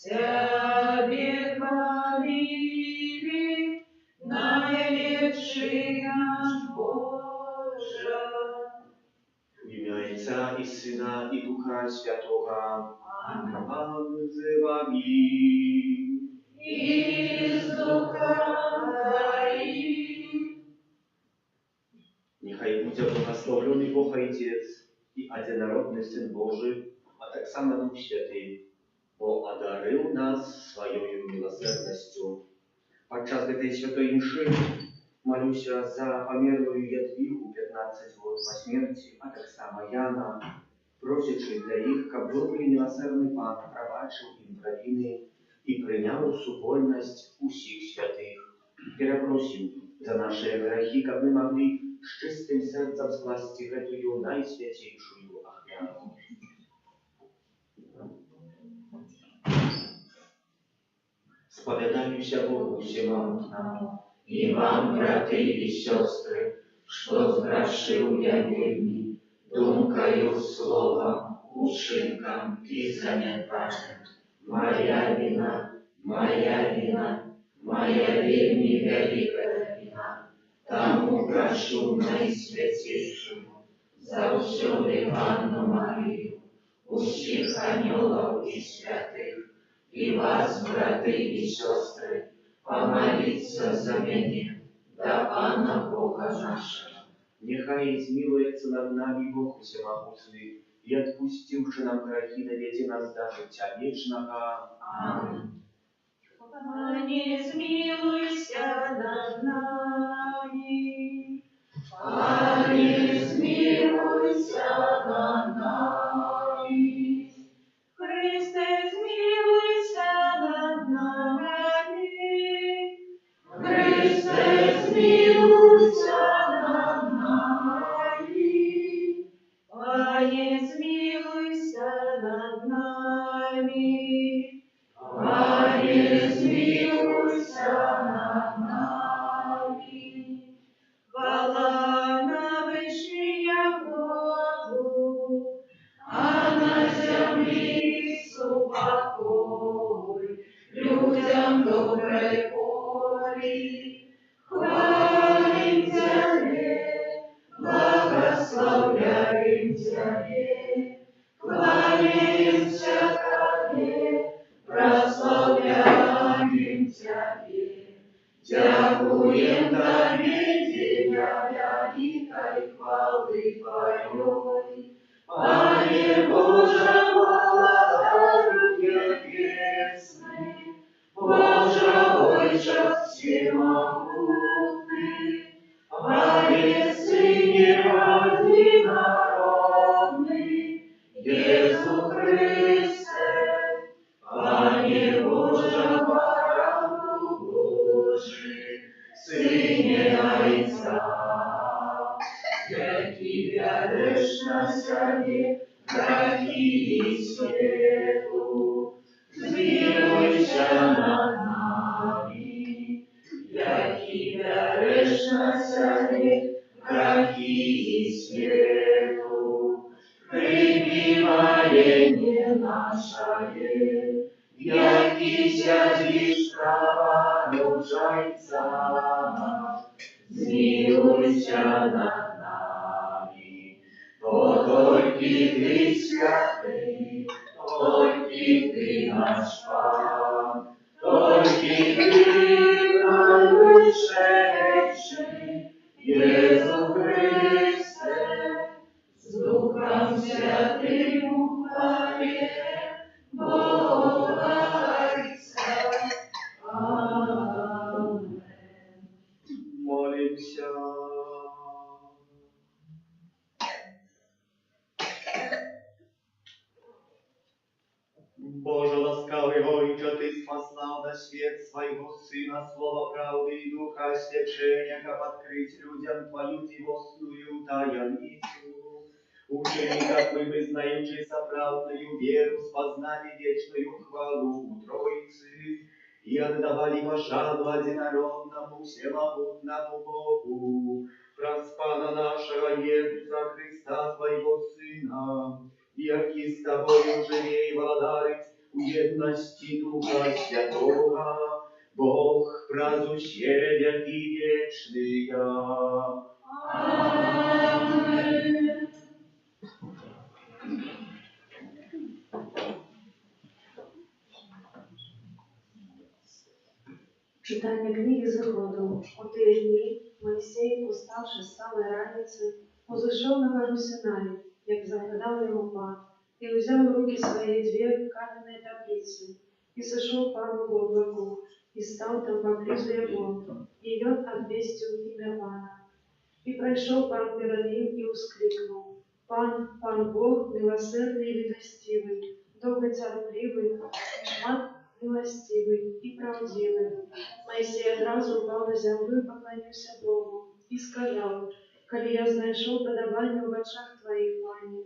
Ciebie chwalili, najlepszy nasz Boże. W imię Ojca i Syna i Ducha Świętego. Amen. Pan z wami. I z duchem Twoim. Niechaj będzie błogosławiony Bóg Ojciec i Jedynorodny Syn Boży, a tak samo Duch Święty, bo одарил нас своей милосердностью. Podczas tej świętej mszy молюся за померлую Jadwigу 15 год по смерти, а так само Jana, просячи для їх, каб добрий милосердний Пан пробачив їм провини і прийняв супольність усіх святих. Перепросим за наші грехи, каб ми могли з чистим серцем скласти эту найсвятейшую охрану. Spowiadaniu Bogu всемогутному, И вам, браты и сестры, что сгрешил я вельми, думкою, словом, учинком и занятанием. Моя вина, моя вина, моя вельми великая вина. Тому прошу Найсвятейшему за всюди Анну Марию, усіх ангелов и святых, и вас, браты и сестры, помолиться за меня, да Пана Бога нашего. Нехай змилуется над нами Бог всемогутный, и отпустивши нам грехи, доведи нас до життя вечного. Аминь. Пане, змилуйся над нами. Пане, змилуйся над нами. Христе, змилуйся над нами. Христе, змилуйся над нами. Пане, змилуйся над нами. Пане, змилуйся над нами. Хвала на вышнее Богу, а на земле супокой людям доброй воли. Хвалим Тебе, благословляем Тебе, кланяемся Тебе, прославляем Тебе, дякуем Тебе, Тебя великой хвалы Твоей. Пане Боже, благодарю Небесный, Боже, Отче всемогутный, Пане Сыне одинородный, Иисус Христе, Пане Боже, Барану Божий, Сыне Отца, яки вяришь на себе, грехи и свету, змилуйся над нами, яки вяришь на себе, грехи и свету, прими моление наше, яки сядешь праворужайца, змилуйся над нами, то только Ты святый, только Ты наш Пан, только Ты наивысший, Иисус Христе, с Духом Святым в хвале Бога Отца. Аминь. Молимся. Боже ласкавый Ojcze, Ty спаслал на свет Своего Сына, Слово правды и Духа освящения, как открыть людям Твою дивостную таямницу. Учени, как мы вызнаючи соправдную веру, спознали вечную хвалу у Троицы и отдавали пощаду одинородному всемогутному Богу, проспана нашего Иисуса Христа, Твоего Сына, яки с Тобою живей владарить, u jedności Ducha Świętego, Bóg prazu siebie i wieczny ja. Amen. Читання книги Заходу. У ті дні Мойсей, уставши з самої раниці, узійшов на гору Синай, як загадав йому пан, і взяв в руки свої дві кам'яні таблиці, і сошел пану в облаку, і став там поблизу його, і он обвестил ім'я пана. І пройшов пан перед ним і ускликнув: Пан, пан Бог, милосердний і відостивий, довготерпливий, шмат милостивый и правдивый. Моисей одразу упал на землю и поклонился Богу, и сказал: «Коли я знайшов подобання в очах Твоих, пане,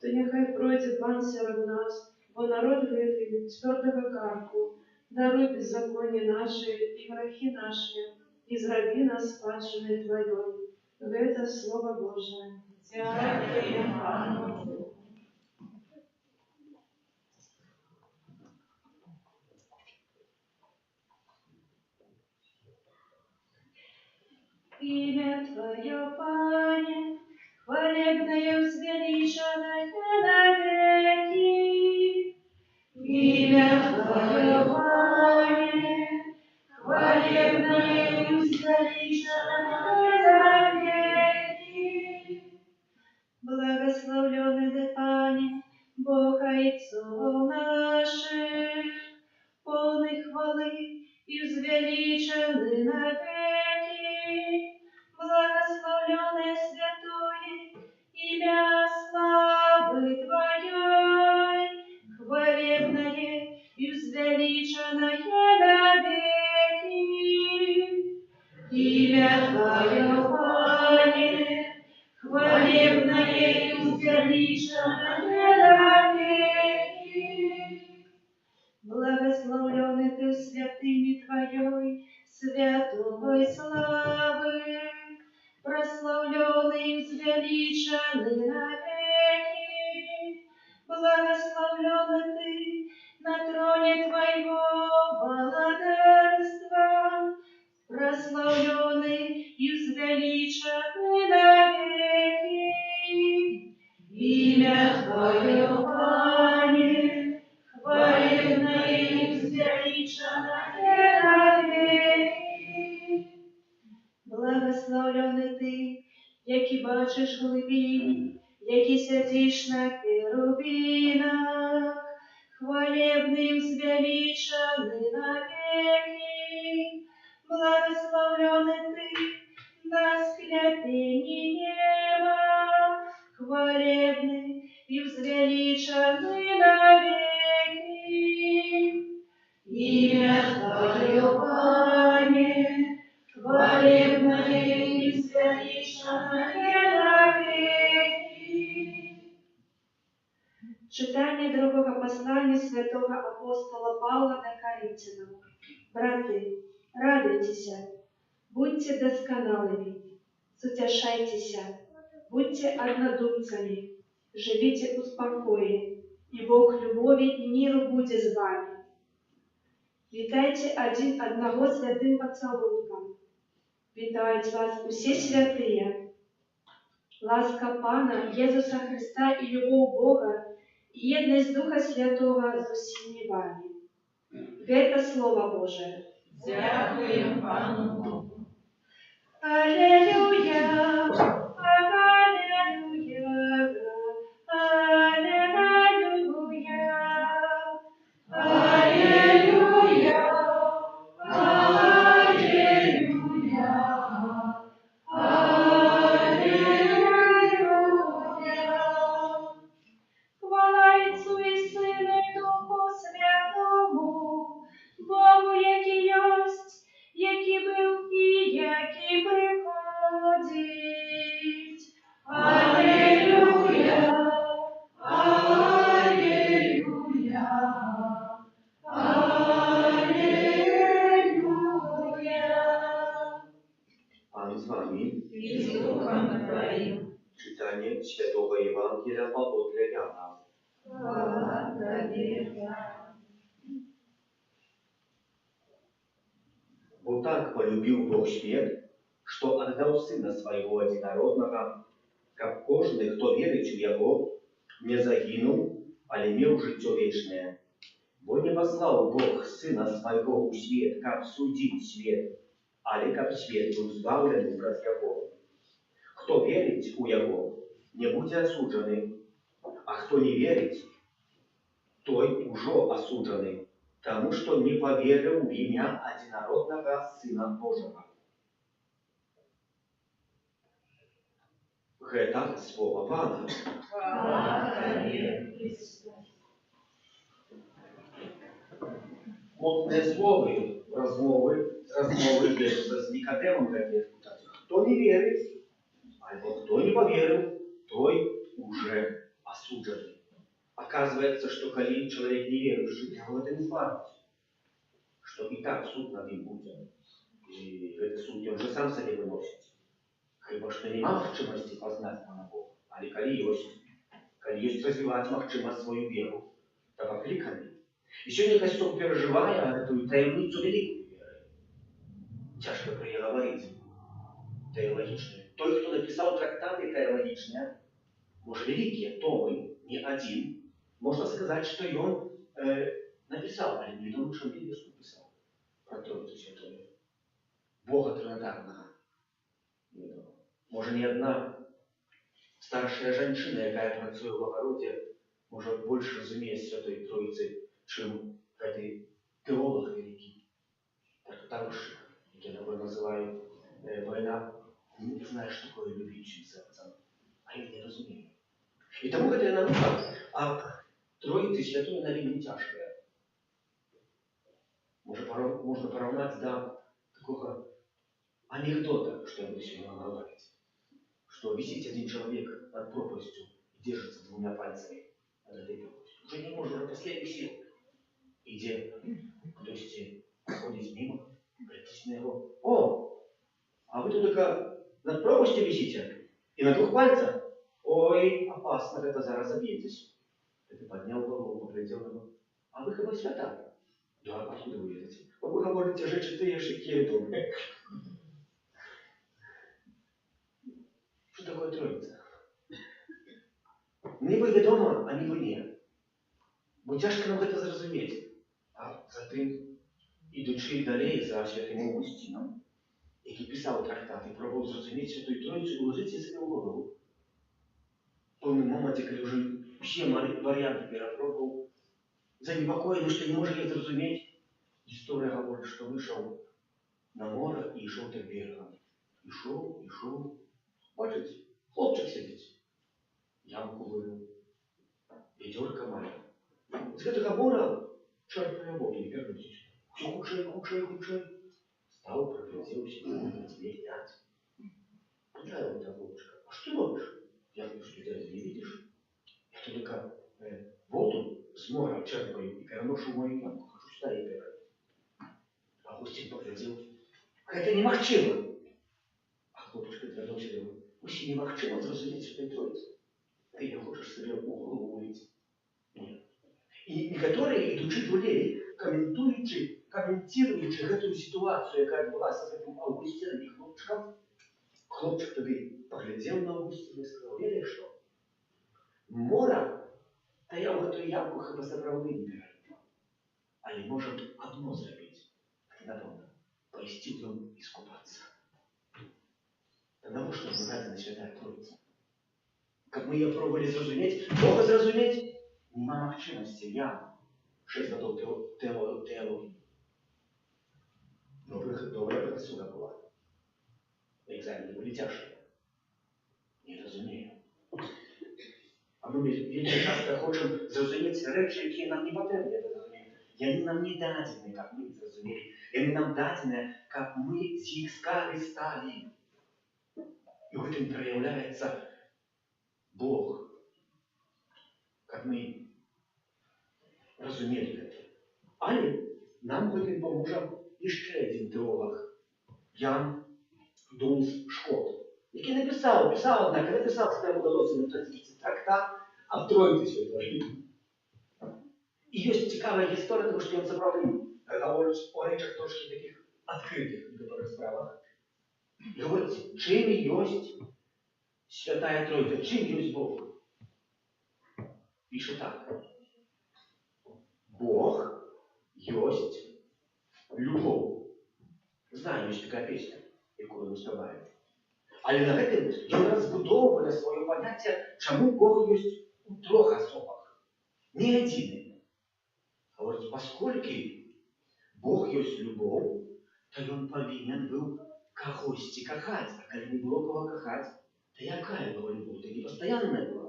то нехай пройде пан серед нас, бо народ гетий твердого карку, даруй беззаконие наши и грехи наши, и зроби нас спадщиной Твоей». Это Слово Божие. Дякуємо Пану. Имя Твое, Пане, хвалебное, возвеличенное навеки. Имя Твое, Пане, хвалебное и возвеличенное навеки. Благословленный ты, Пане, Бог Отцов наших, полный хвалы и возвеличенный навеки. Благословленное святое имя славы Твоей, хвалебное и возвеличенное навеки. Имя Твое, Пане, хвалебное и возвеличенное навеки. Благословленный ты святыми Твоей, святой славы, прославленный и возвеличенный навеки. Благословленный ты на троне Твоего владычества, прославленный и возвеличенный навеки. Имя Твое, Пане, хвалебное и возвеличенное навеки. Благословленный ты, який бачиш глибині, який сидиш на керубинах, хвалебный, возвеличенный навеки. Благословленный ты на скляпении неба, хвалебный и возвеличенный навеки. Имя Твое, Пане, хвалебное и возвеличенное навеки. Читання другого послання святого апостола Павла до Коринтянам. Браты, радуйтеся, будьте досконалыми, сутешайтеся, будьте однодумцами, живите в спокое, и Бог любови и миру будет с вами. Вітайте один одного святым поцелунком. Вітають вас усі святые. Ласка Пана Єсуса Христа и любов Бога и едность Духа Святого з усіми вами. Это Слово Божие. Дякуємо Пану Богу. Аллилуйя, аллилуйя, аллилуйя, Аллилуйя, аллилуйя, аллилуйя. Хвала Отцу и Сыну и Духу Святому, Богу, який єсть, який був і який приходить. Аллилуйя, аллилуйя, аллилуйя. Pan z wami. I z Duchem Twoim. Czytanie Świętego Ewangelia według Jana. Chwała Tobie, Panie. Бо так полюбил Бог свет, что отдал Сына Своего Одинородного, как каждый, кто верит в Его, не загинул, а имел житье вечное. Бо не послал Бог Сына Своего у свет, как судить свет, але как свет был избавлен от грехов. Кто верит у Его, не будет осужденный, а кто не верит, той уже осужденный, тому что не поверил в имя Одинородного Сына Божьего. Это слово Пана. Модные словы, размовы вяжутся с Никодемом, кто не верит, альбо кто не поверил, той уже осужденный. Оказывается, что коли человек не верующий, его это не избавить. Что и так суд над ним будет. И этот суд он же сам себе выносит. Хіба что не махчимости познать Пана Бога, але коли есть развивать махчимость свою веру, то покликали. Еще не Костюм, переживая эту таемницу великой веры, тяжко про нее говорить, теологичные. Той, кто написал трактаты теологичные, может, великие томы, не один, можно сказать, что и он написал, а не думаю, что Библию написал про Троицу Святую. Бога Тринодарного. Может, ни одна старшая женщина, яка працює в огороді, може більше розуміє Святої Троїці, чим цей теолог великий, трактовщик, який його називають війна, не знає, що таке любить чим серцем, а він не розуміє. І тому ця наука о Троїці Святої на війні тяжка. Можно поравнать до такого анекдота, что я буду сегодня говорить. Что висит один человек над пропастью и держится двумя пальцами над этой пропастью. Уже не может, уже последних сил. Иди, то есть ходить мимо, глядите на него. О, а вы тут только над пропастью висите и на двух пальцах? Ой, опасно, это зараз забьетесь. Ты поднял голову, поглядел на него. А вы как бы свята? Да, откуда вы видите? Вы говорите, что 4 шики добрые. Що таке Троїця? Ніби відомо, а ніби ні. Бо тяжко нам це зрозуміти. А затим, ідучи далі за Святим Августином, який писав трактати, пробував зрозуміти Святою Троїцю і вложити собі в голову. В певному моменті, коли вже всі варіанти перепробував, занепокоєно, що не може їх зрозуміти, історія говорить, що вийшов на море і йшов так берегом. Ішов. Бачите, хлопчик сидить, ямку вырыл, ведерко має. З гэтага бора чарпає воду і вернуться. Все худшее. Стал, проглядевся, тебе дать. Куда его та хлопчика? А что делаешь? Я говорю, что ты не видишь? Я только воду с моря черпаю и переношу в мою ямку. Хожу сюда и беру. Августин поглядел. Это немагчыма. А хлопчик отвернулся и говорит, усі немагчыма зразумець Святой Троицы. Ты не хочешь себе в голову улить? Нет. И некоторые, ідучи далей, комментируючи эту ситуацию, яка відбулася з этим Августином і хлопчиком, хлопчик тоді поглядів на Августина і сказав, видиш що? Мора, та я в эту ямку хіба справді не перейду. Але можем одно зробити. Це надовго. Пойти в нем искупаться. Потому что называется Святая Троица. Как мы ее пробовали зразуметь, Бога зразуметь, нема махчимости. Я 6 годов теологии. Добрая профессура была. Экзамены были тяжкие. Не разумею. А мы вельми часто хочем зразуметь речі, які нам не потрібні зрозуміти. Вони нам не дадені, як ми зрозуміли. Вони нам дадені, як ми з їх скористали. И в этом проявляется Бог, как мы разумели это. Але нам в этом поможет еще один теолог, Ян Дунс Шкот, який написал, однако, написал, что ему удалось написать трактат о Троице Святой. И есть цікава історія, тому що він, заправді, говорить о речах трошки таких открытых в некоторых справах. И говорит, чем есть Святая Троица, чем есть Бог? Пишет так. Бог есть любов. Знаю, есть такая песня, яку ми співаємо. Але на гэтым ён разбудоўвае сваё паняцце, чаму Бог ёсць у трох асобах. Не адзіны. Говорить, поскольку Бог ёсць любоў, то ён павінен быў кагосьці кахаць. А калі не было кого кахаць, то якая была любоў? То не пастаянная была.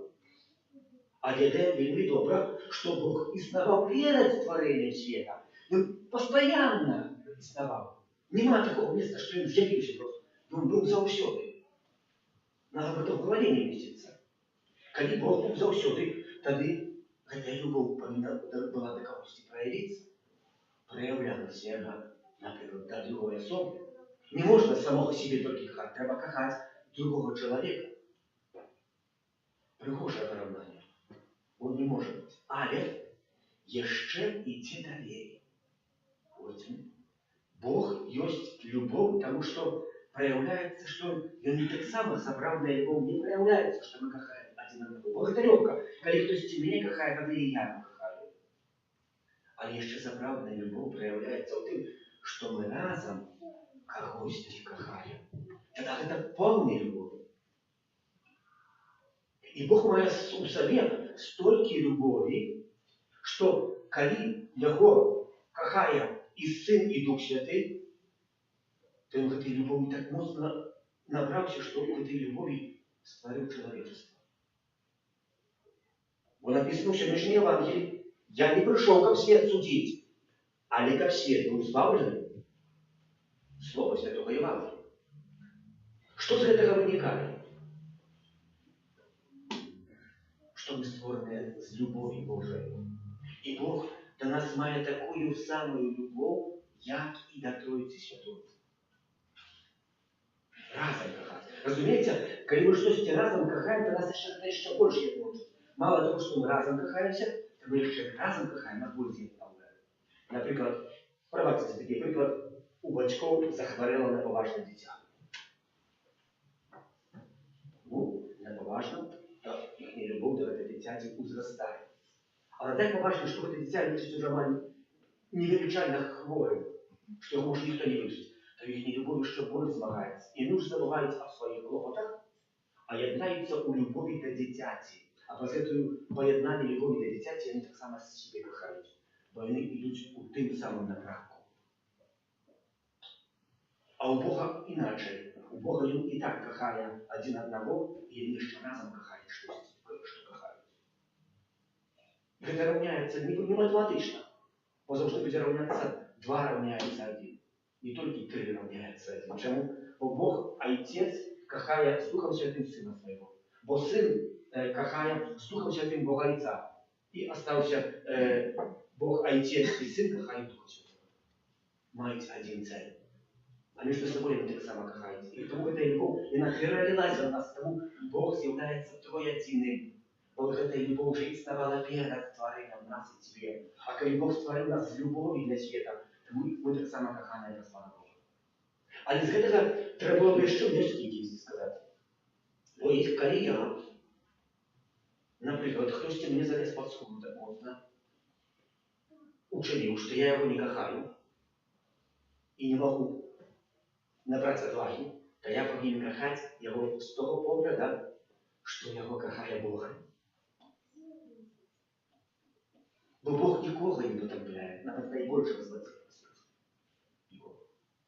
А ведаем вельмі добра, што Бог існаваў перад стварэннем света. Ён пастаянна існаваў. Нема такого месца, што ён з'явіўся просто. Ён быў заўсёды. Нам об этом в голове не месяца. Когда Бог был заўсёды, тады гэтая любоў павінна была да кагосьці праявіцца. Праявлялася яна, напрыклад, да другой асобы. Не можна самого себе толькі кахаць, трэба кахаць другого чалавека. Прыгожае параўнанне. Он не можа быць. Але яшчэ ідзе далей. Бог ёсць любоў, таму што проявляется, что ён таксама сапраўдная любоў не проявляется, что мы кахаем адзін аднаго. Бо гэта лёгка, калі хтосьці мяне кахае, тады і я кахаю. Але яшчэ сапраўдная любоў проявляецца ў тым, што мы разам кагосьці кахаем. Тогда гэта поўная любоў. І Бог мае у сабе столькі любові, што калі яго кахае і Сын, і Дух Святы, то он в этой любови так моцно набрался, что в этой любови створил человечество. Вот написано в сегодняшнем Евангелии, я не пришел, как свет судить, але как свет был избавлен. Слово Святого Евангелия. Что из этого вытекает? Что мы створены с любовью Божией. И Бог до нас має такую самую любовь, як и до Троицы Святой. Разом кахаць. Разумеется, калі мы штосьці разом кахаем, то нас яшчэ больш ядночыць. Мало того, што мы разом кахаемся, то мы яшчэ разом кахаем, нас больш з'яднаўляе. Напрыклад, правакцыі такі прыклад, у бацькоў захварэла на паважна дзіця. Ну, на паважна, іхняя любоў да гэтай дзіцяці ўзрастае. Але так паважна, што гэта дзіця лічыць уже амаль невелічальна хворым, што яго можа ніхто не вылечыць. То их любовь еще больше змагається. І не забувають о своїх клопотах, а єднаються у любові до дитяті. А по цьому поєднанні любові до дитяті вони так само себе кохають. Бо вони йдуть у тим самим напрямку. А у Бога іначе. У Бога він і так кохає один одного, і він ще разом кохає щось, що кохають. Це рівняється не математично. Бо завжди буде рівнятися 2 рівняється 1. Не только 3 равняется 1. Чему? Бо Бог, Отец, кахая с Духом Святым Сына Своего. Бо Сын, кахая с Духом Святым Бога Отца. И остался Бог, Отец и Сын, кахая Духа Святого. Мать один цель. А между собой они так само кахаются. И потому эта любовь, она перелилась на нас, тому Бог является троединым. Бо эта любовь уже иснавала перед творением нас и тебе. А когда Бог створил нас с любовью для света, мы так само коханая до слава Божа. Але з гэтага трэба было б яшчэ несколько сказаць. Бо іх калі я, напрыклад, хтосьці мне залез пад скуру так моцна, учыніў, што я яго не кахаю і не магу набраць адвагі, то я павінен кахаць яго з того погляда, што яго кахае Бог. Бо Бог нікога не потапляе, нават найбольшага злодзея.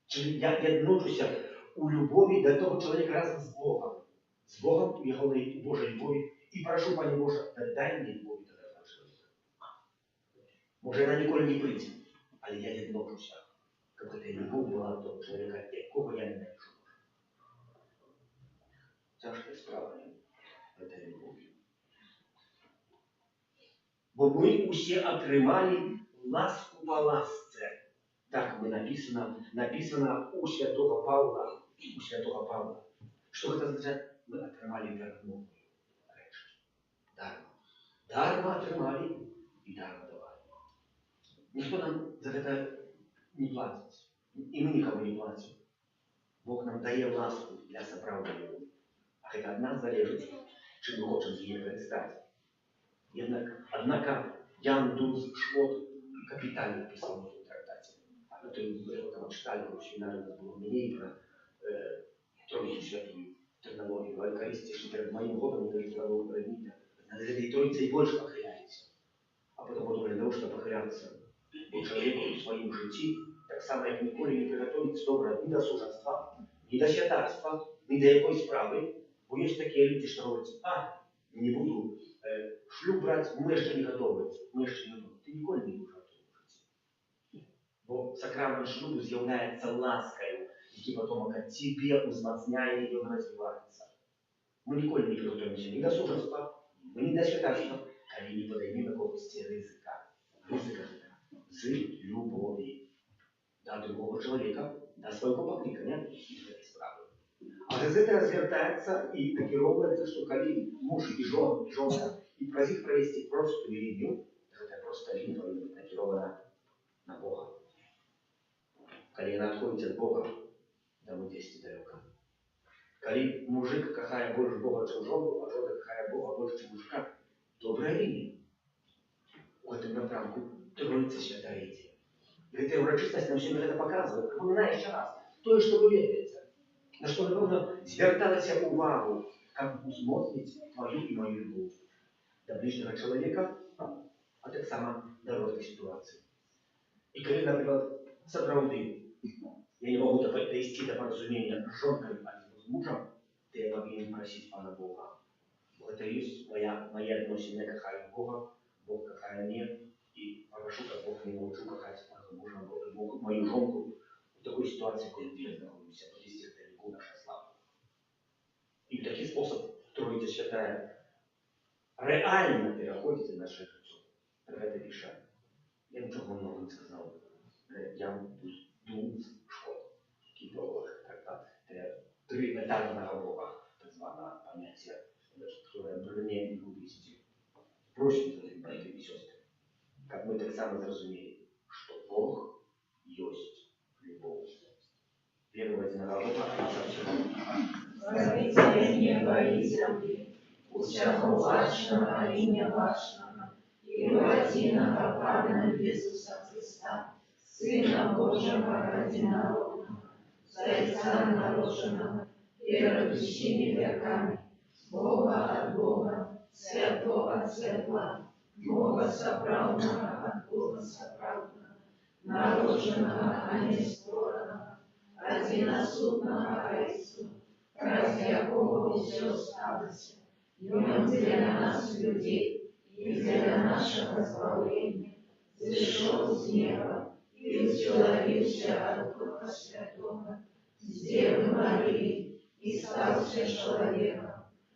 Czyli ja jednoczę u lubowi do tego człowieka razem z Bogiem u Jego Bożej lubowi i proszę Panie Boże, daj mnie lubowi do tego człowieka. Może ona nikogo nie przyjdzie, ale ja jednoczę się, żeby ta lubow była do tego człowieka, jakiego ja nie należę. Ciężka sprawa, nie? Tej lubowi. Bo my wszyscy otrzymali łaskę po łasce. Так написано у Святого Павла. У Святого Павла. Что это означает? Мы отрывали дармовую речь. Дарма. Дарма отрывали и дарма давали. Никто нам за это не платит. И мы никому не платим. Бог нам дає ласку для сапраўднай любові. А гэта ад нас залежыць, чым мы хочам з яе карыстаць. Однако Ян Дуз Шкот капитально писал в этом трактате. Это вы там читали, в общем, наверное, было менее про Тройцу Святую, терминологию, в Евхаристии, перед моим годом, говорит, над этой Троицей больше похыляется. А потому для того, чтобы похыляться человеку в своем житті, так само, як ніколи не приготовиться добре ні до служенства, ні до святарства, ні до якоїсь справи. Бо є такі люди, що говорять, не буду шлюб брать, мы еще не готовы. Мы еще не готовы. Ты ніколи не будешь готовы в житті. Бо сакрамент шлюбу з'являється ласкою, який потім от тебе узмацняє і він розвивається. Ми ніколи не приготуємося ні до служенства, ні до святарства, коли не подойдем до области ризика. Ризика з любові до другого чоловіка, до свого покликання і до этой справи. А з этого звертається і накіровується, що коли муж і жонка і про них провести просту лінію, це просто лінія повинна бути накірована на Бога. Коли вона відходить від Бога, то ми десь далеко. Коли мужик кохає більше Бога, ніж жонку, а жонка кохає Бога більше, ніж мужика, добра лінія. У цьому напрямку Троїця Свята йде. І эта урочистість нам сьогодні це показує. Напоминає ще раз, то, що ви ведаєте, на що напевно зверталася увагу, як узмоцнити твою і мою любов до ближнього чоловіка, а так само до розних ситуацій. І коли, наприклад, сапраўды я не можу дойти до порозуміння з жонкою або з мужем, то я повинен просити Пана Бога. Бо це є моя відносина, я кохаю Бога, Бог кохає мене, і прошу, как Бог меня научил кохать мужа, мою жонку в такой ситуации, в которой мы находимся, то есть это далеко наша слава. И в такой способ Троица Святая реально переходит в наше життя. Это пише. Я нічого много не сказав. Я Дуз Шкот, кипровый трактат. Это три этажного Бога, так званое понятие, которое древнее в буддизме. Проще, братья и сестры. Как мы так само зразумели, что Бог есть любовь. Первого единого Бога, а совсем. Створителя неба и земли, усякого вашего и неважного, и воединого Пана Иисуса Христа, Сына Божьего единородного, Зайца народженного, перед всеми веками, Бога от Бога, Святого от Светла, Бога соправдного от Бога соправдного, народженного, а не створенного, одиносудного Отцу, раз якого все сталося, и Он для нас, людей, и для нашего избавления, зашел с неба и уделился от Духа Святого, с Девы Марии, и стался человеком,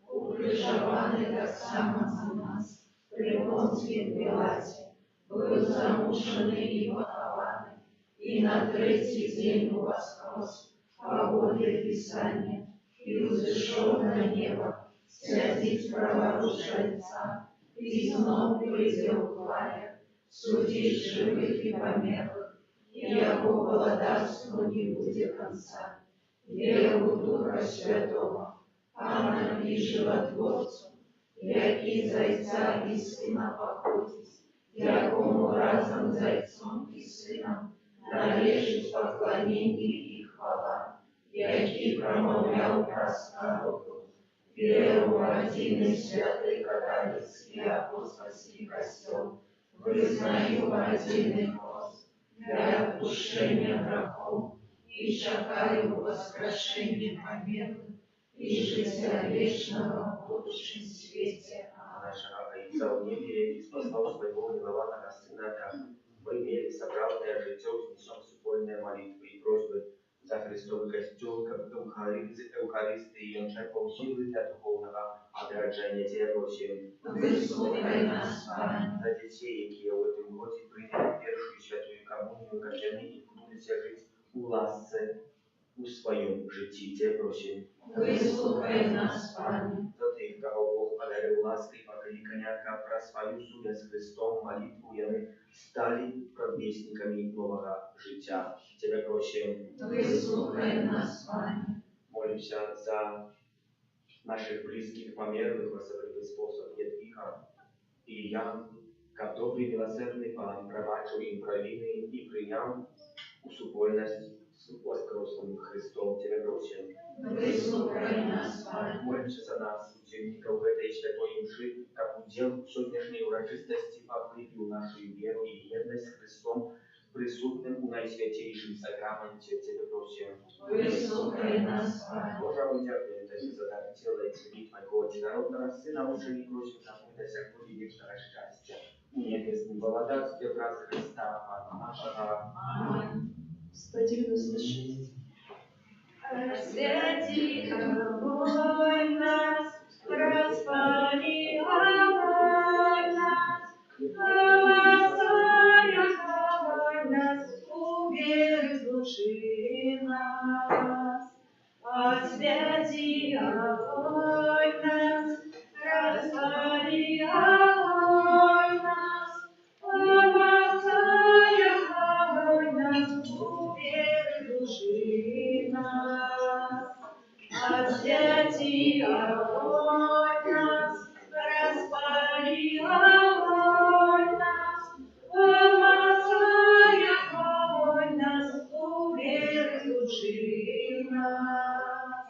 укрыжованный так само за нас, при Понтии Пилате, был замученный и похованный, и на третий день воскрес, по воле Писания, и взошел на небо, сядет праворуч Отца, и снова придет в славе, судить живых и померлых, и его владарству не будет конца. Веру в Духа Святого, Пана и Животворцу, який Зайца и Сына походить, якому разом Зайцом и Сыном належить поклонение и хвала, який промовлял пророку, веру в один и святый католический апостольский костел, признаю один пост для отпущения грехов и чекаю воскрешения померлых и життя вечного в будущем свете. Нашего Отца в небе и спасал своего милованного Сына, как мы имели собравное житье, внесем супольные молитвы и просьбы за Христовый костел, как Евхаристии, и Он черпал силы для духовного одраджения Тебя просим. Выслухай нас, Пане. За детей, які в этом году приняли первую святую коммунию, как они будут жить у ласце, у своем житті Тебя просим. Выслухай нас, Пане. За тих, кого Бог одарил лаской покликання, как про свою судя с Христом молитву, и они стали провестниками нового життя. Тебя просим. просим. Выслухай нас, Пане. Молимся за наших близких, померлых в особливий способ Єдвіга і Ян, как добрий милосердний Пан пробачив їм провини і прийняв у супольність з воскреслим Христом. Тебе просим. Выслухай нас, Пане. Молимся за нас, учеников в этой святой мши, как удел сегодняшней урочистости покрепил нашу веру и едность с Христом, присутным у Найсвятейшем сакраменте. Тебе просим. Выслухай нас, Пане. Боже, мы дякуем Тебе за дар тела и крови Твоего одинородного Сына, уже не просим нам досягнуть вечного счастья. У небесной благодати враз Христа, Пана нашего. Аминь. 196. Святи огонь нас, распали огонь нас, полосой огонь нас, убери души нас. Освяти огонь нас, распали огонь нас, полосой огонь нас, убери души нас. Освяти огонь нас, распали огонь нас, помазай огонь нас, убери души нас.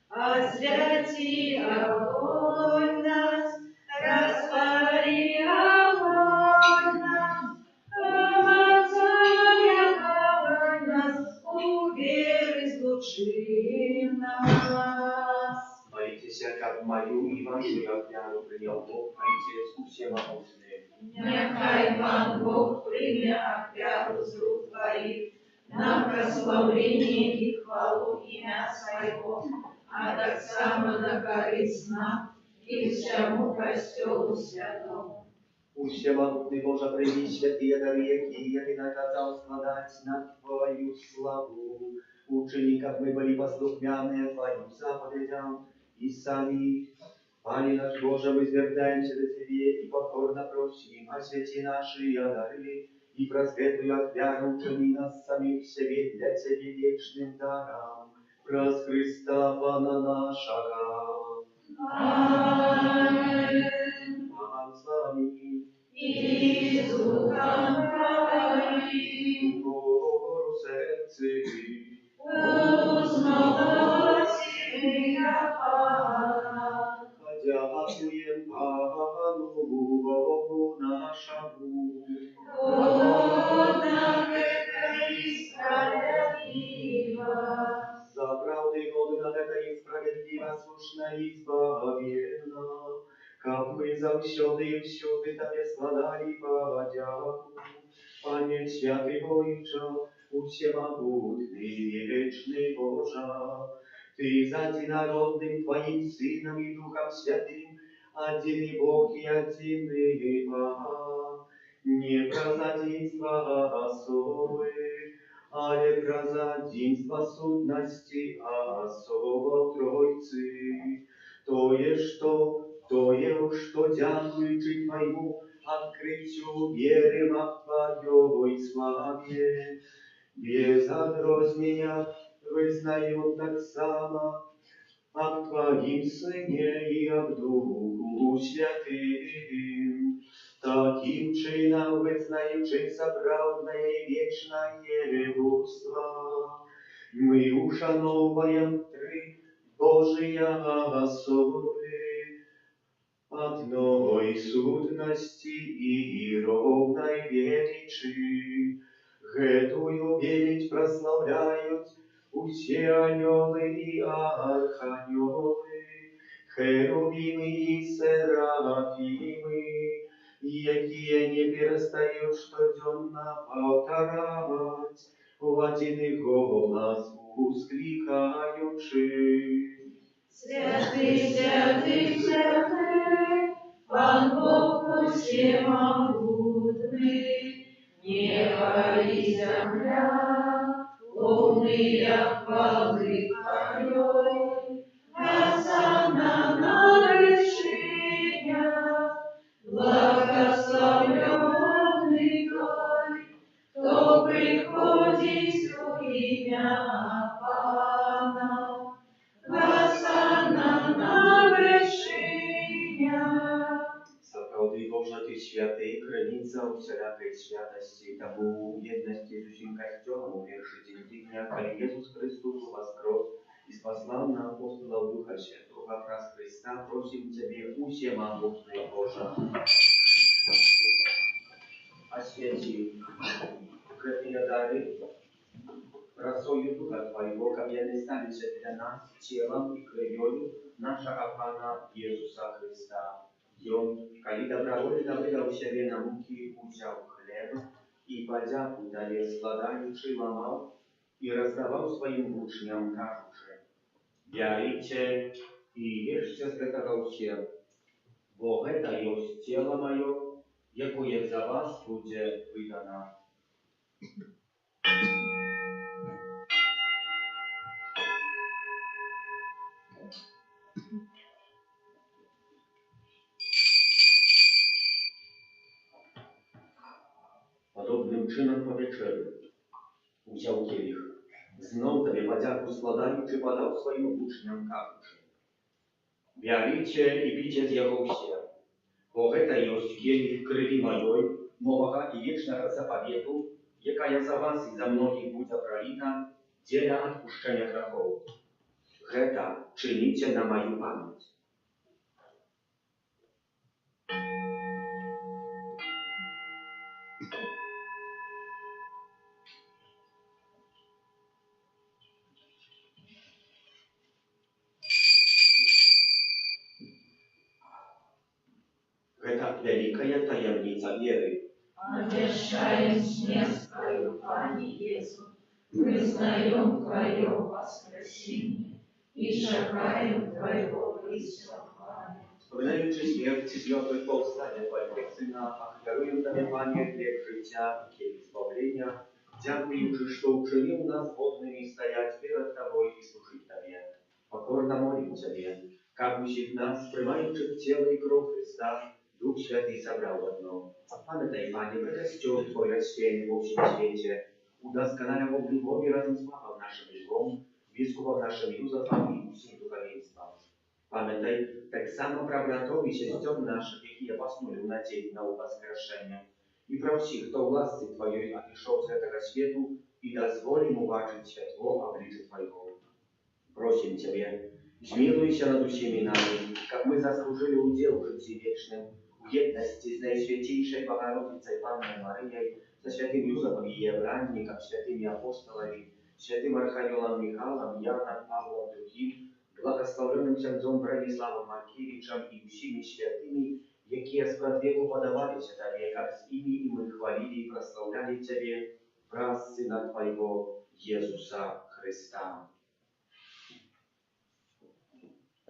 Освяти огонь нас, распали огонь нас, помазай огонь нас, убери души нас. Молитесь, как мою и вашу являю принял Бог, Отец всемогущий. Нехай Пан Бог прийме офяру з рук Твоих на прославление и хвалу имя Своего, а так само на користь нам и всему костелу святому. Всемогутный Боже, прими святые дары, какие Ты наказал складать на Твою славу. Учеников мы были послухмяные Твоим заповедям, и сами, Пане наш Боже, мы звертаемся до Тебе и покорно просим, освети наши дары, и просветлую отвяру учини нас самих себе для Тебе вечным даром. Праз Христа Пана нашего. Аминь. Пан с вами. И с духом Твоим Гору сердце. узнавайте меня, Пана. Дякуем Пану Богу нашему. Годна это и справедливо. За правды годна это и справедливо, слушна и избавлена. Как мы завсёды и всюды Тебе складали подяку. Пане святый Боже, всемогутный и вечный Боже, Ты за единородным Твоим Сыном и Духом Святым, один Бог и один Пан, не про задинство особы, але про задинство сутности особо Тройцы. Тое, что дякуючи Твоему открытию веры во Твоей славе, без отрознения вызнаем так само об Твоим Сыне и об Духу Святым. Таким чином вызнаючи соправдное и вечное Богство, мы ушановуем три Божия особы, одной сутности и ровной величи. Гэтую велич прославляют все анёлы и арханёлы, херувимы и серафимы, якие не перестают штоденно повторять в один голос воскликаючи. Святый, святый, святый, Пан Бог всемогутный, небо и земля, полные хвалы Твоей. Осанна на вершинах, благословенный Твой, кто приходит и у всякой святости, тому едности с усим Костелом увершитель дня, коли Иисус Христос воскрес и спаслал на апостолов Духа Святого раз Христа, просим Тебе, всемогутный Боже, освети крепкие дары, росою Духа Твоего, как они стали для нас телом и кровью нашего Пана Иисуса Христа. И Он, коли добровольно выдал себе на муки, взял хлеб и, подяку далее складаючи, ломал и раздавал своим учням, кажучи: «Берите и ешьте с этого все, бо это есть тело мое, якое за вас будет выдано». Podobnym czynem po wieczerzy wziął kielich, znów Tobie podziaku składając, podał swoim uczniom, każuszy: «Берите и пейте з яго все, бо гэта ёсць кielich крыві маёй, новага і вечнага запавету, якая за вас і за многіх будзе проліта дзеля адпушчэння грахоў. Гэта чыніце на маю памяць». Гэта вялікая таямніца веры. Обещаем смерть Твою, Пане Иисус, признаем Твое воскресение и шагаем Твоего присягания. Wspominający śmierć i związek powstania Twojego Syna, ofiaruję Tobie, Panie, chleb życia i kielich zbawienia, dziękując, że uczynił nas godnymi stajać przed Tobą i służyć Tobie. Pokorna molę Ciebie, kabyś w nas, przymający ciało i krew Chrysta, Duch Święty zabrał одно. Pamiętaj, Panie, by Kościół Twój rozświęcił во всем świecie, udoskonalał w любові razem z Papą naszym Lwom, biskupom naszym Józefem i усім духовенством. Pamiętaj, tak samo про братов и сестер наших, які поснули в надежде на воскрешение. И проси, кто власти Твоей отошел с этого свету, и дозволь ему бачить светло обличия Твоего. Просим Тебе, смилуйся над всеми нами, как мы заслужили удел в житии вечном, в едности с Наисвятейшей Богородицей Панной Марией, со святым Юзефом и Евранником, святыми апостолами, святым Архангелом Михаилом, Яном, Павлом, другим, благословенным księdzом Bronиславом Маркевичем и всеми святыми, якие с веку подавались Тебе, как с ими и мы хвалили и прославляли Тебе, праз Сына Твоего, Иисуса Христа.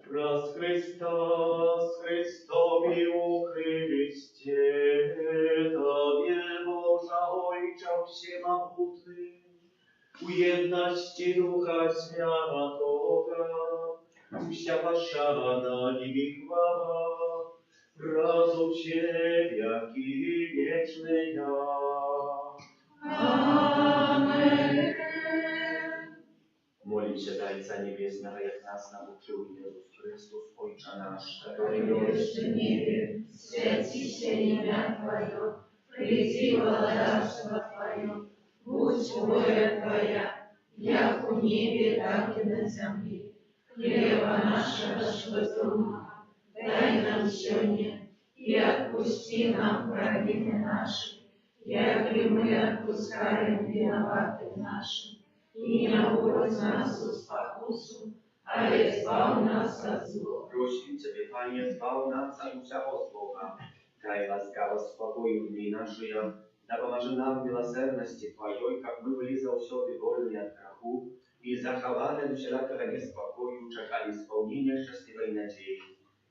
Раз Христос, Христови у Христе, Tobie Boża Ojcze Всемогутny, u jedności Ducha Świętego, вся пошана и хвала, разум все веки вечные. Amen. Молимся до Отца Небесного, як нас научил Иисус Христос, Отче наш, Который есть в небе, святися имя Твое, приди владарство Твое, будь воля Твоя, як у небе, так и на земле. Хлеба нашего животного дай нам сегодня, и отпусти нам провины наши, яко мы отпускаем виноватым нашим. И не вводь нас в спокусу, а избавь нас от зла. Просим Тебе, Panie, zbaw nas od всякого злого. Дай ласкаво спокою в дни наши, да поможи нам в милосердности Твоей, как мы были за всюды вольны от греху, и захованы до всякого неспокою, чекали исполнения счастливой надеи.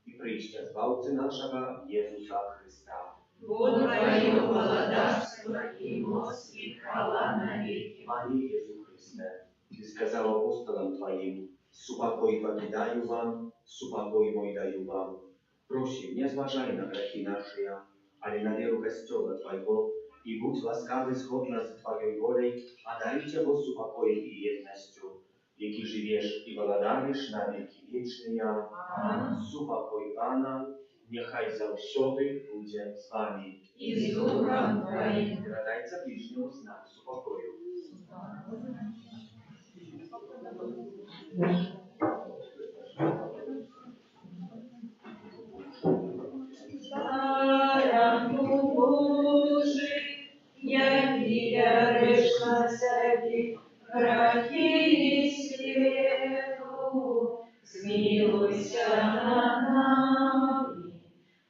И причте Збавцы нашего Иисуса Христа. Вот Твое владарство и мощь и хвала навеки. Panie Jezu Chryste, Ty сказал апостолам Твоим: «Супокой покидаю вам, супокой мой даю вам». Просим, не зважай на грехи наши, але на веру Костела Твоего, и будь ласкавый сходно с Твоей волей, а дарите его супокоем и едностью, яки живешь и владаешь на веки вечные. Супокой Пана, niechaj zаўсёды будзе з вами. І з духом Твоїм. Передайте ближньому знак супокою. Старому Божий, який яриш на себе грахи світу, змилуйся над нами.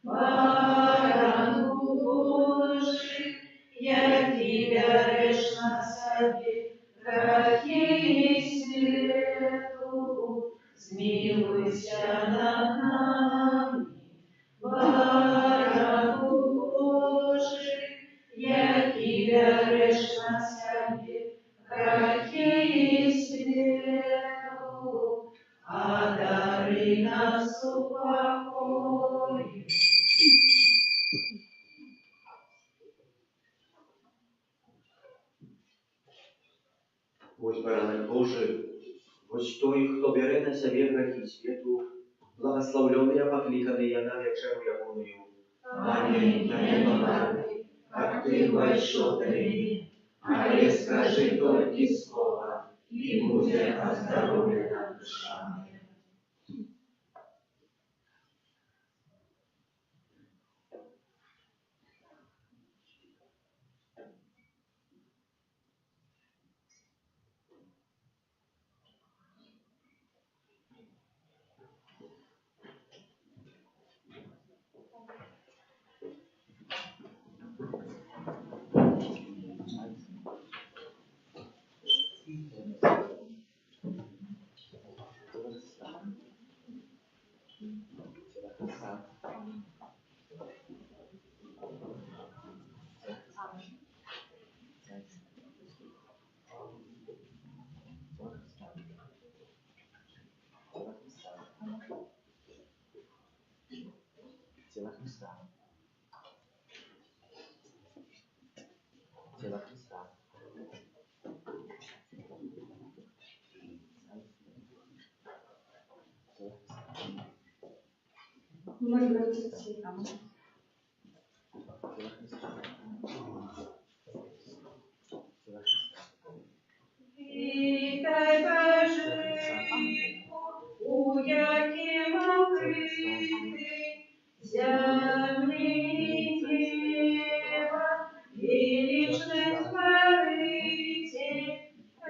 Барану Божий, який яриш на себе грахи світу, змилуйся над нами. Барану Божий, який береш на себе грехи світу, а дари нас упокою. Ось баранок Божий, ось той, хто бере на себе грехи світу, благословлений, покликаний я на вечеру ягоную. Аминь, я не владный, как ты вошел до меня, але скажи только слово, и будет оздоровлена душа моя. Тіла Христа. Тіла Христа. Ми братці. Вітай, Божику, у яким укритий землі неба, величный Творитель,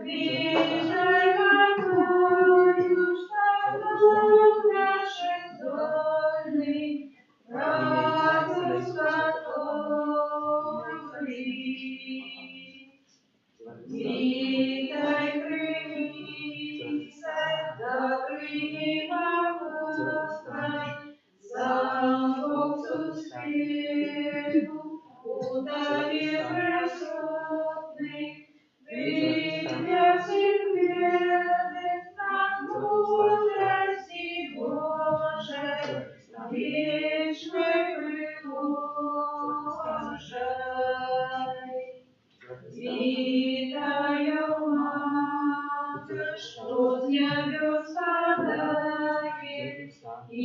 вітай, какою штабом наших дольный, радость который. Вітай, криниця, добрий могутній, замовцю світу, удалі присутний, для всіх вірних на мудрості Божій, вічний приложай. Вітаю, Мати, що з небес падає, і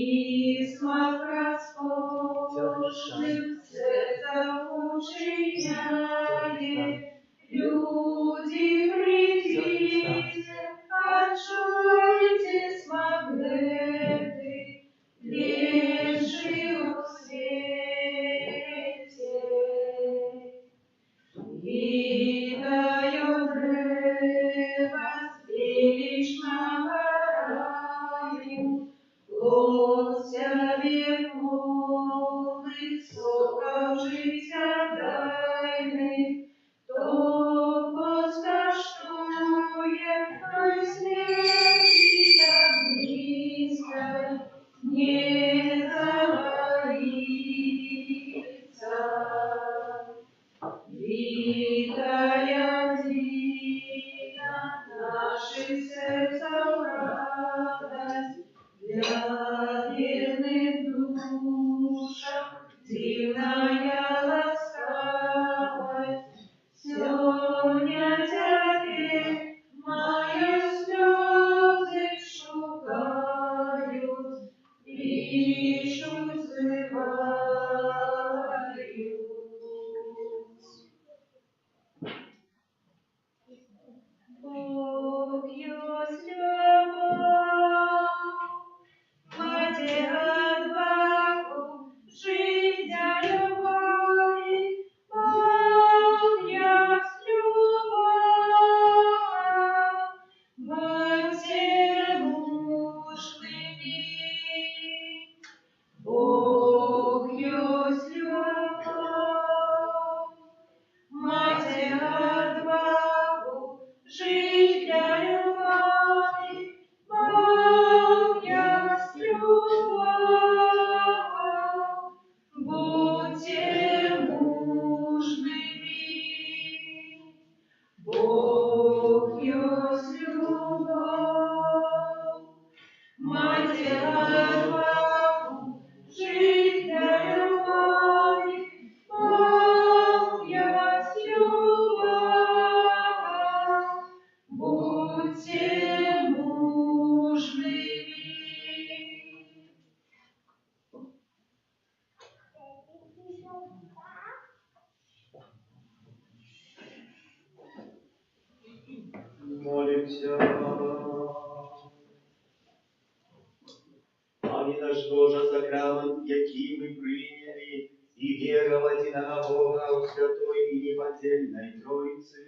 смак роскошним серцем учиняє. Люди, придите, отчуйте смак этой, лежи у свете. Вітаю древа з величного раю, плодця вековных, соков життя дайних, хто поскоштує, той смерті так близько не забоится. Вітає діна наших серців радость, для вірних душам, будьте мужными. Молимся. Пане наш Боже, сакрамент, який ми прийняли, і віра в одиного Бога у Святой і неподдельной Троицы,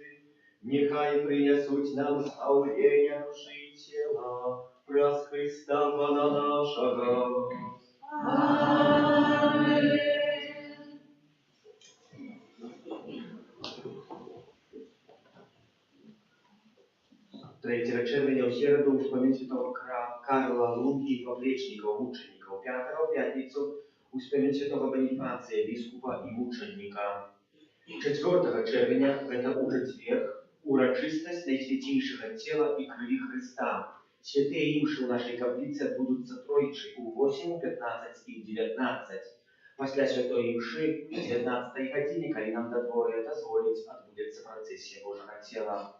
нехай принесуть нам спасение души и тела, праз Христа Пана нашего. Аминь. Третьего червня в середу в память святого Карла Лунги, поплечников, мучеников. 5 в пятницу в память святого Бонифация, бискупа и мученика. 4 червня, это уже четверг, урочистость Найсвятейшего тела и крови Христа. Святые имши в нашей каплице отбудутся тройчи у 8, 15 и 19. После святой имши в 19 године, коли нам до дворе дозволить, отбудется процессия Божьего тела.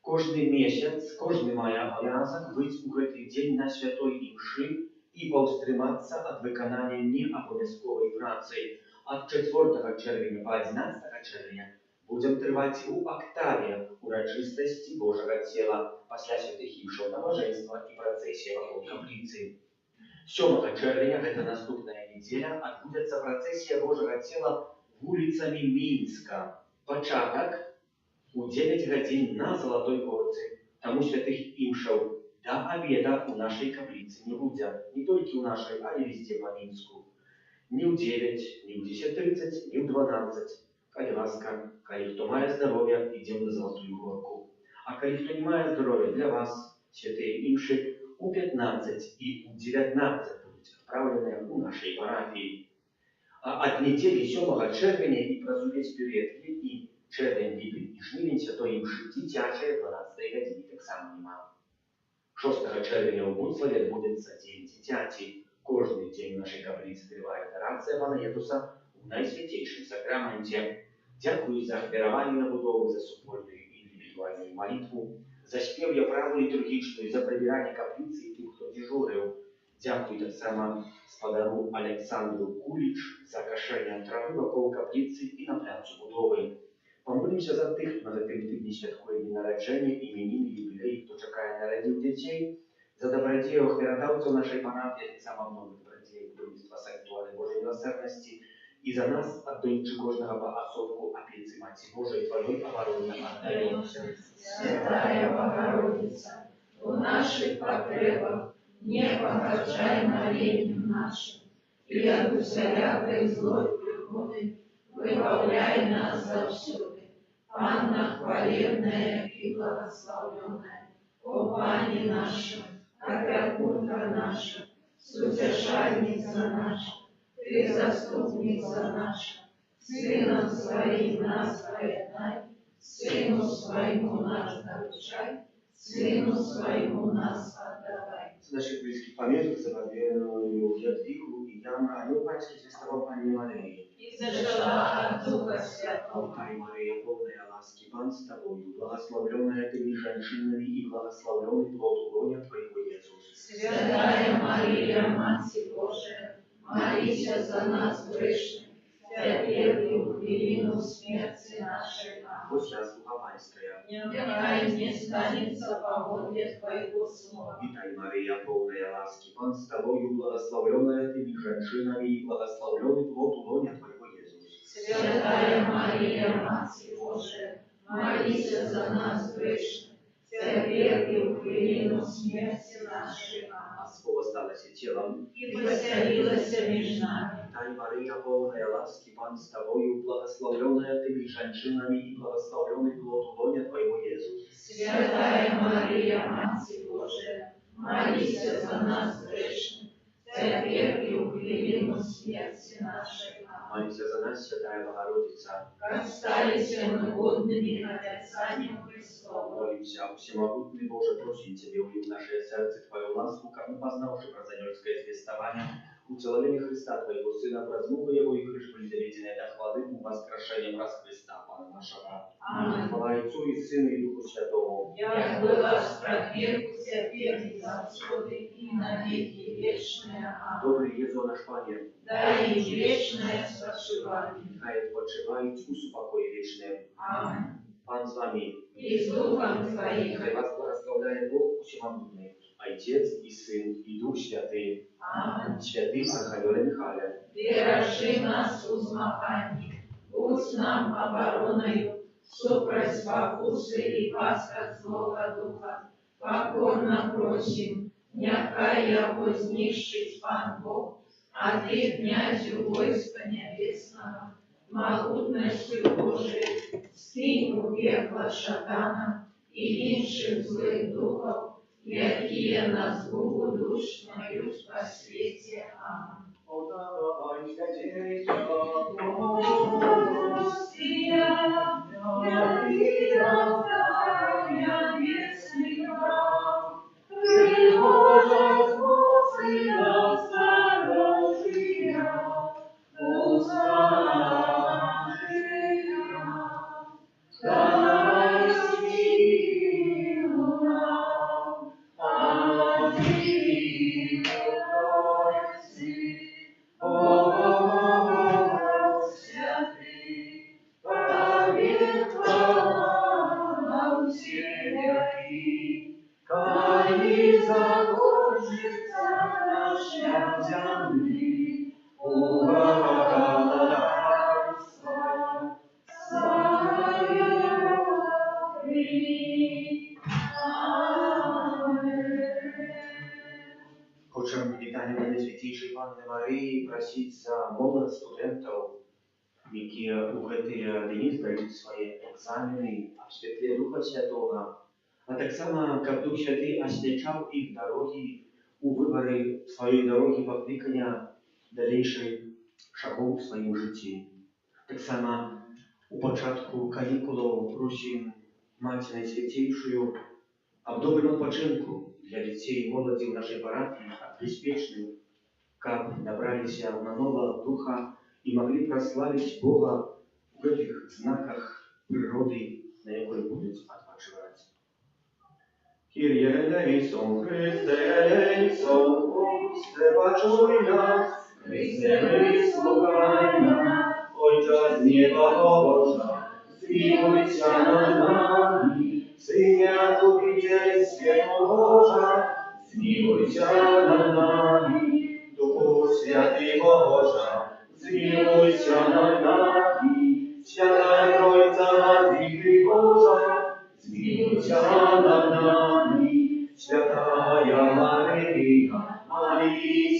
Кожний місяць, кожний має обов'язок бути у цей день на святої імші і повстриматися від виконання необов'язкової праці. От 4 червня по 11 червня будемо тривати у октаві урочистості Божого тіла після святих імшов набожества і процесії вокруг каплиці. 7 червня, це наступна неділя, відбудеться процесія Божого тіла вулицями Мінська. Початок у 9 годин на Золотой Горце, тому святых имшев до обеда у нашей каплицы не будет, не только у нашей, а и везде по Минску. Ни в 9, ни в 10:30, ни в 12. Коли ласка, коли кто має здоровье, идем на Золотую Горку. А коли кто не має здоровья, для вас святые имши у 15 и у 19 будут отправлены у нашей парафии. А от недели 7 червня и прозувесь перед и червень, липень і жнивень святої імши дитячої 12 годині так само нема. 6 червня у Буцлаві відбудеться день дитяті. Кожний день в нашій каплиці триває адорація Пана Єсуса у Найсвятейшому сакраменті. Дякую за ахвярование на будову, за супольную и индивидуальную молитву, за спев я праву литургичную, за прибирание каплицы и тем, кто дежурил. Дякую так само сподару Александру Кулич за кошение травы вокруг каплицы и на пляцу будовы. Помолимся за тих, хто на цьому тижні святкує дні народження, іменини, юбілеї, хто чекає народів дітей, за добродію охвяродавців нашої парафії, так само много добродію будівництва санктуарі Божої милосердності, і за нас, отдаючи кожного по особку опеці Маті Божої, Твоєї оборони отдаємося. Святая Богородица, у наших потребах не погорчай молением нашим, и от усялякой злой приходы выбавляй нас завсюду. Анна хвалебная и благословенная, о Пане наша, опекунка наша, сутешальница наша, Ты заступница наша, Сыном Своим нас поедай, Сыну Своему нас нарушай, Сыну Своему нас отдавай. З наших близьких пам'яток за Бабєною Ядвігу і Яна, а Панський звістував Пані Марії. И зажила от Духа Святого. Ай, Мария, полная ласки, Пан с тобою, благословленная ты между женщинами и благословленный плод лоня Твоего, Иисус. Святая Мария, Мать Божия, молись за нас грешных, теперь и в велину смерти нашей. Будь заслуга Панская. Нехай не станется по воле Твоего слова. Витай, Мария, полная ласки, Пан с тобою, благословленная ты между женщинами и благословленный плод лоня Твоего, Иисус. Святая Мария, Мать Божия, молись за нас грешных, теперь и в велину смерти нашей. А слово сталося телом. И поселилась между нами. Витай, Мария, полная ласки, Пан с тобою, благословленная ты между женщинами и благословленный плод лоня Твоего, Иисус. Святая Мария, Мать Божия, молись за нас грешных, теперь и в велину смерти нашей. Молимся за нас, Святая Богородица. Как стались мы годными к описанию Христову. Молимся, всемогутный Боже, просим Тебя, увидь в наше сердце Твою ласку, как мы, познавши прозанёрское звестование, Ucelebienie Chrysta, Twojego Syna, wraz z Bogiem Jego i krzyż byli zawiezieni dla chwały Mu waskraszeniem raz Chrysta, Pana naszego. Amen. Chwała Ojcu i Synu i Duchu Świętemu. Jak była sprawd wieku, cierpieli za wschody i na wieki wieczne. Amen. Dobry Jezu nasz Panie, Daj im wieczne spoczywanie. niechaj odpoczywają w uspokoju wiecznym. Amen. Pan z Wami. I z duchem Twoim. Niechaj Was błogosławia Bóg Всемогутний, Ojciec i Syn i Duch Święty. Amen. Święty Archaniele Michale, Ty raczy nas uzmachani, будь нам обороною, супроть покусы и пасток злого духа. Покорно просим, нехай я вознищить Пан Бог, а Ты, князю войска небесного, могутностью Божией, скинь у пекла шатана и інших злых духов, якие на згубу душ мою спасете. Аминь. Хочем вітання Найсвятейшей Panny Марії просить за молодых студентов, які у гэтыя дні здаюць свае экзамены в святле Духа Святого, а так само, каб Дух Святы асвячаў іх дарогі у выбары сваёй дарогі паклікання далейшай шагоў у сваім жыцці. Так само у пачатку канікулаў просім Маці Найсвятейшую аб добрым адпачынку для дзяцей і моладзі ў нашай парафіі, бяспечным, каб набраліся на нова духа і маглі праславіць Бога у гэтых знаках прыроды, на якой будуць адпачываць. Kyrie eleison, Chryste eleison, Chryste paczuj nas, Chryste wysłuchaj nas, Ojcze z nieba Boża, zmiłuj się nad nami, Synie Odkupicielstwie Boża, zmiłuj się nad nami, Duchu Święty Boża, zmiłuj się nad nami, Święta Trójca Matki Boża, zmiłuj się nad nami, Świętaja Maryja, módl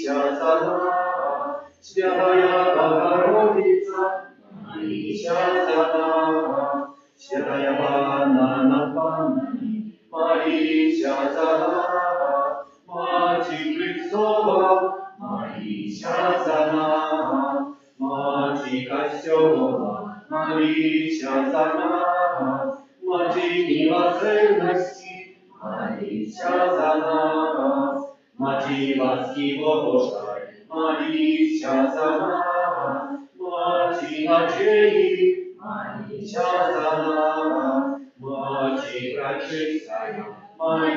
się za nas, Świętaja Bogorodica, módl się za nas, Świętaja Panna nad Panami, módl się za nas, Maci Chrystowa, módl się za nas, Maci Kościoła, módl się za nas, Maci miłosierności, módl się za nas, Maci łaski Bożej, módl się za nas, Maci nadziei, módl się za nas, Maci Preczystej, módl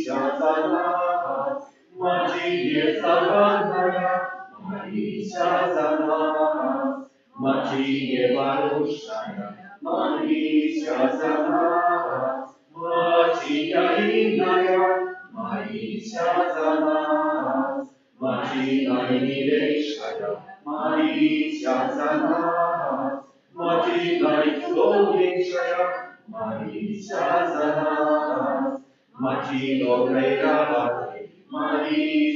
się za nas, Maci niezagadnana, módl się za nas, Maci niewaruszczana, módl się za nas, Maci inna, módl się za nas, Maci najmilejsza, módl się za nas, Maci najcudowniejsza, módl się za nas, Maci dobrej rady, módl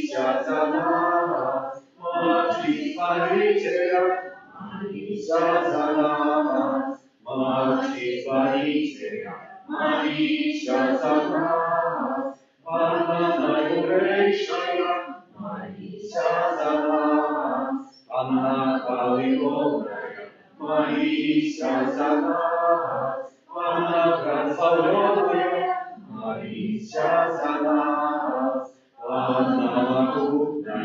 się za nas, Maci Zbawiciela, módl się za nas, Maci Zbawiciela, módl się za nas, Panna najmądrzejsza, módl się za nas, Panna chwały Boga, módl się za nas, Panna prosławiona, módl się za nas, Panna łagodna,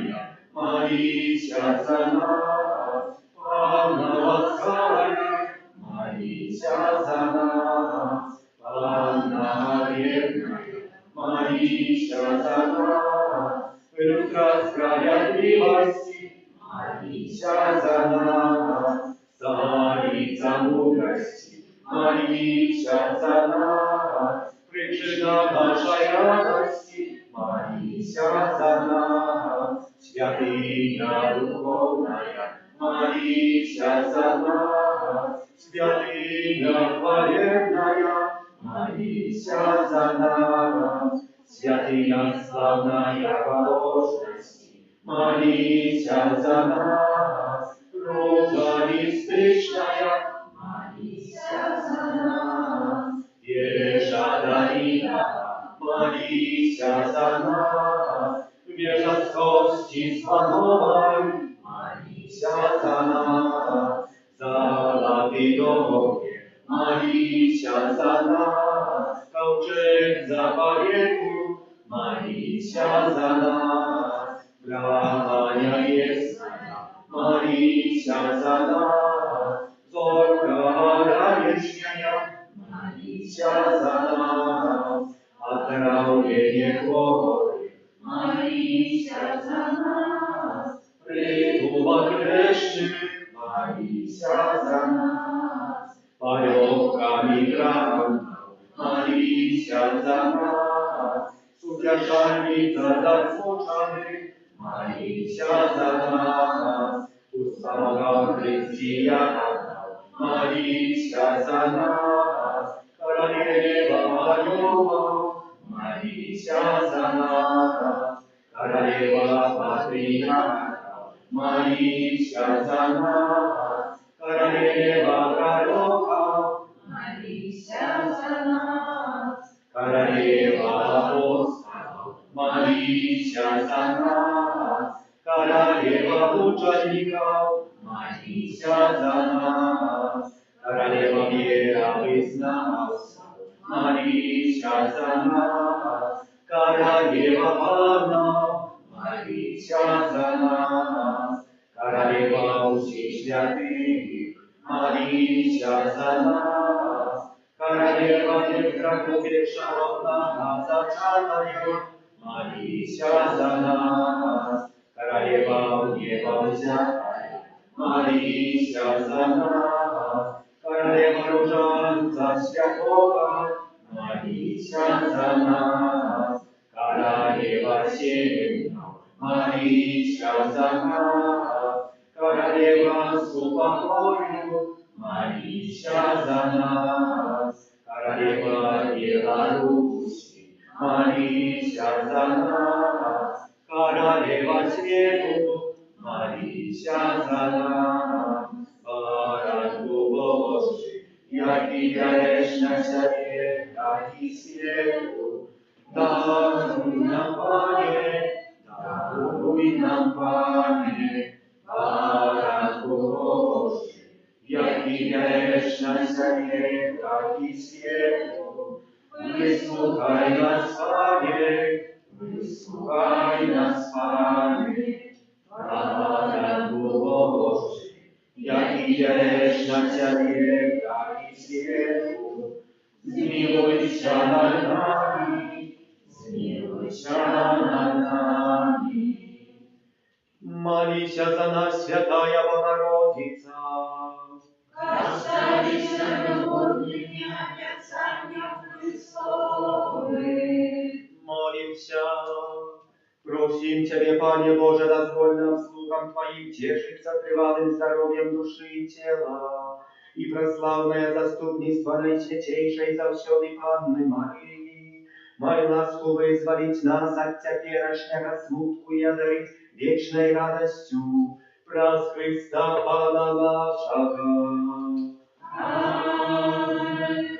módl молися за нас. Панна ласкавая, молися за нас. Панна верная, молися за нас. Люстра справедливости, молися за нас. Царица мудрости, молися за нас. Причина нашей радости, молися за нас. Святыня духовная, молися за нас. Святыня хвалебная, молися за нас. Святыня славная положности, молися за нас. Роза мистичная, молися за нас. Вежа Давида, молися за нас. Вежа скорости слоновой, молися за нас. Золотый дороги, молися за нас. Ковчег заповедку, молися за нас. Бляня ясная, молися за нас. Зорка ранешняя, молися за нас. Отравление хворы, молися за нас. Притулок грешных, молися за нас. Полевками грабов, молися за нас. Сутяжальница засушенных, молися за нас. У самого христианов, молися за нас. Королева Алёва, молися за нас. Королева патриархов, молися за нас. Королева пророков, молися за нас. Королева апостолов, молися за нас. Королева мучеников, молися за нас. Королева вероизначенцев, молися за нас. Королева панов, молися за нас. Королева усіх святых, молися за нас. Королева нездравоученная, зачатая, молися за нас. Королева в небо взятая, молися за нас. Королева ружанца святого, молися за нас. Королева семенов, молися за нас. Королева супокою, молися за нас. Королева Беларуси, молися за нас. Королева свету, молися за нас. Баранку Божий, яки грешнася века и свету, даруй нам, Пане, даруй нам, Пане. Баранку Божий, яки грешнася века и свету, выслухай нас, Пане, выслухай нас, Пане. Баранку Божий, яки грешнася века и свету, змилуйся над нами, змилуйся над нами. Молися за нас, Святая Богородица. Оставися любовными обетцания Христовы. Молимся. Просим Тебе, Пане Боже, дозволь нам, слугам Твоим, тешиться тревалым здоровьем души и тела, и прославное заступництво Наисвятейшей завсёды Панны Марии. Моль ласку вызволить нас от теперешнего смутку и одарить вечной радостью праз Христа Пана нашего. Аминь.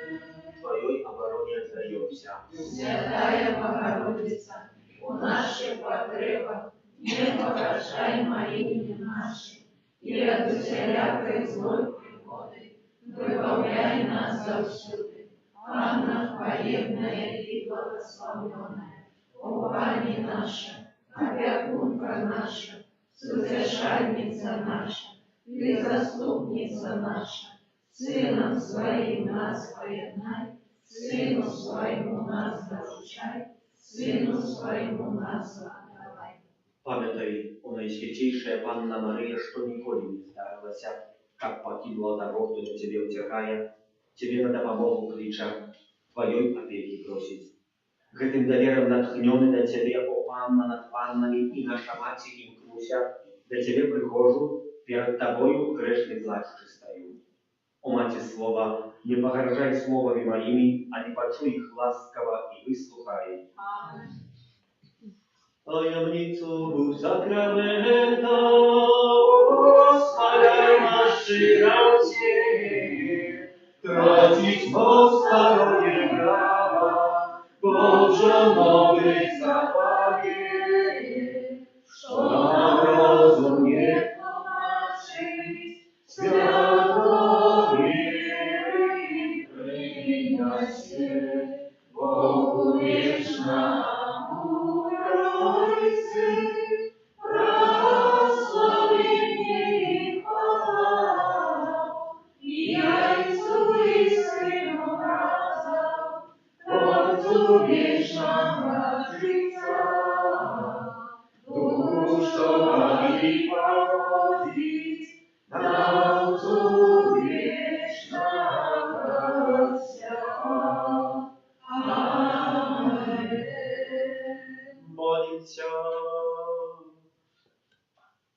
Твоей обороне отдаемся. Святая Богородица, у наших потребах не погашай молитвы наши, и от всякой злой приходы выбавляй нас завсюды. Анна хвалебная и благословенная, упование наше, опекунка наша, Сутешальница наша, Ты заступница наша, Сыном Своим нас поеднай, Сыну Своему нас доручай, Сыну Своему нас отдавай. Pamiętaj o Najświętejsza Panna Maryja, что николи не старалася, как покинула дорогу до Тебе утекая, Тебе на допомогу крича, Твоей опеки просить. Гэтым довером натхнёны до Тебе, о Панна над паннами и наша Маці імкнуся, до Тебе прихожу, перед Тобою грешный плачучи стою. О Маці слова, не погоржай словами моими, а не почуй их ласково и выслухай. Tajemnicą sakramenta osmawiaj naszy rację, tracić mostaroje prawa, Bożonowy zabawie, co nam rozum nie tłumaczyć, światło wiery i przyjaźń się, Bogu wieczna.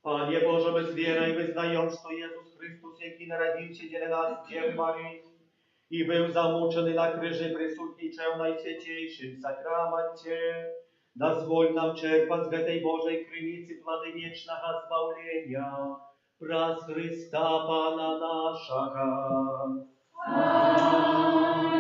Panie Boże, my z wierą wyznają, что Jezus Chrystus, jaki narodził się dla nas, Dziewy Maryi, i był zamuczony na krzyży, przysutniczał w Najświętejszym sakramencie. Dozwól nam czerpać z tej Bożej krynicy plody wiecznego zbawienia, przez Chrysta Pana naszego. Amen.